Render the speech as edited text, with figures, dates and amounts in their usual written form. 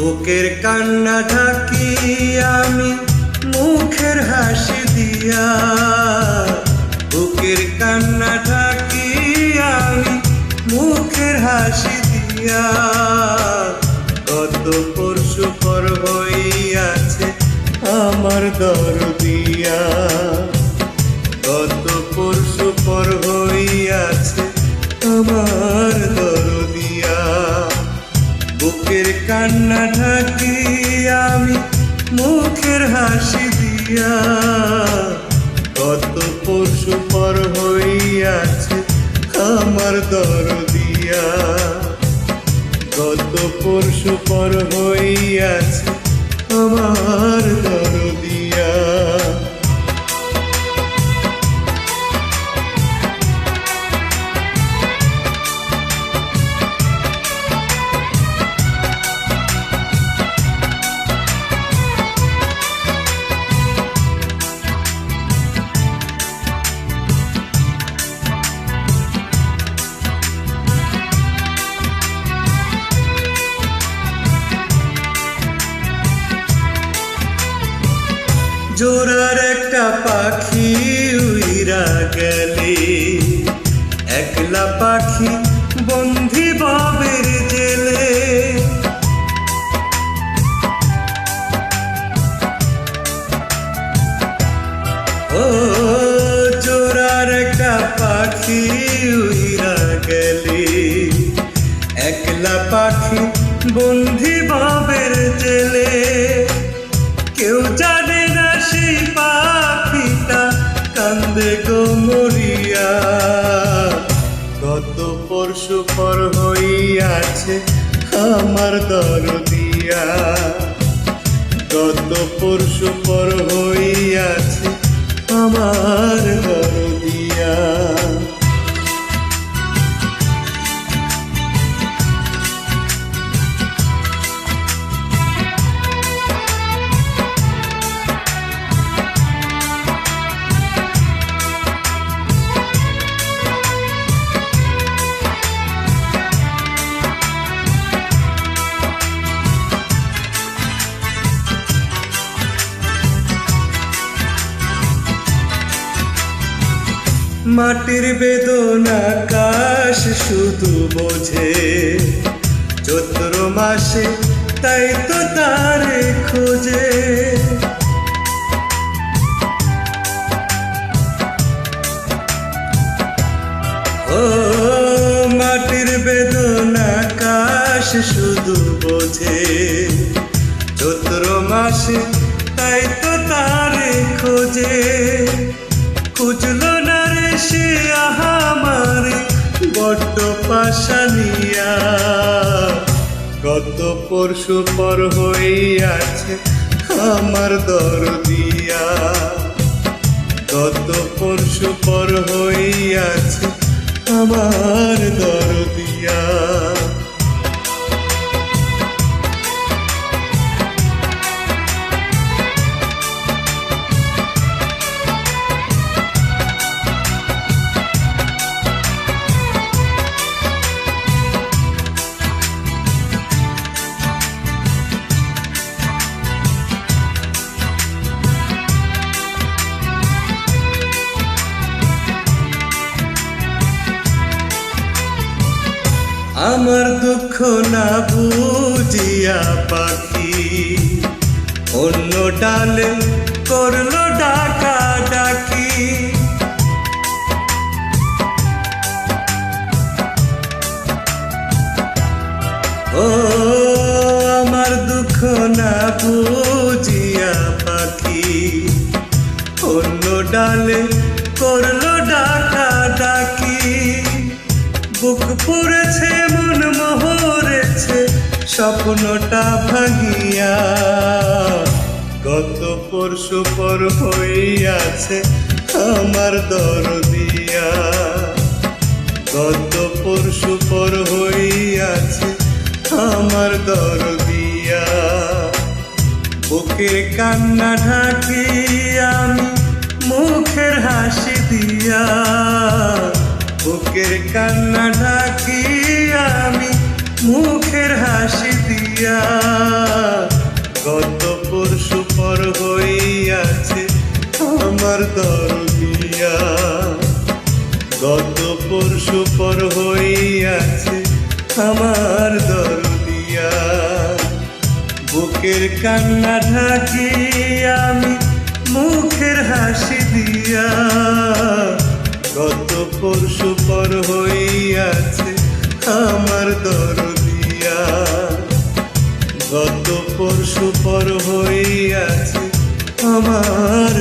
বুকের কান্না ঢাকি আমি মুখের হাসি দিয়া, বুকের কান্না ঢাকি আমি মুখের হাসি দিয়া। কত পরশু পর হইয়াছে আমার দরদিয়া, কত পরশু পর হইয়াছে আমার দরদিয়া। বুকের কান্না ঢাকি আমি মুখের হাসি দিয়া, কত পরশু পর হইয়াছে আমার দরদিয়া, কত পরশু পর হইয়াছে আমার দরদিয়া। জোড়ার একটা পাখি উইরা গেলে, একলা পাখি বন্ধি বাবের জেলে। ও জোড়ার একটা পাখি উইরা গেলে, একলা পাখি বন্ধি বাবের জেলে। কেউ জানে না সেই পাখিটা কান্দে গো মরিয়া, কত পরশু পর হইয়াছে আমার দরদিয়া, কত পরশু পর হইয়াছে আমার দরদিয়া। মাটির বেদনা আকাশ শুধু বোঝে, চৈত্র মাসে তাই তো তারে খোঁজে। ও মাটির বেদনা আকাশ শুধু বোঝে, চৈত্র মাসে তাই তো তারে খোঁজে। খুঁজলো না রে সে আমারে বড্ড পাশানিয়া, কত পরশু পর হইয়াছে আমার দরদিয়া, কত পরশু পর হইয়াছে আমার দরদিয়া। আমার দুঃখ না বুঝিয়া পাখি অন্য ডালে করলো ডাকা ডাকি। ও আমার দুঃখ না বুঝিয়া পাখি অন্য ডালে করলো ডাকা ডাকি। বুক পুড়েছে মন মোহরেছে স্বপ্নটা ভাঙিয়া, কত পরশু পর হইয়াছে আমার দরদিয়া, কত পরশু পর হইয়াছে আমার দরদিয়া। বুকের কান্না ঢাকি আমি মুখের হাসি দিয়া, বুকের কান্না ঢাকি আমি মুখ মুখের হাসি দিয়া গত পরশু পর হইয়াছে আমার দরদিয়া। গত পরশু পর হইয়াছে আমার দরদিয়া। বুকের কান্না ঢাকি আমি মুখের হাসি দিয়া গত পরশু পর হইয়াছে আমার দরদিয়া। গত পরশু পর হইয়াছে আমার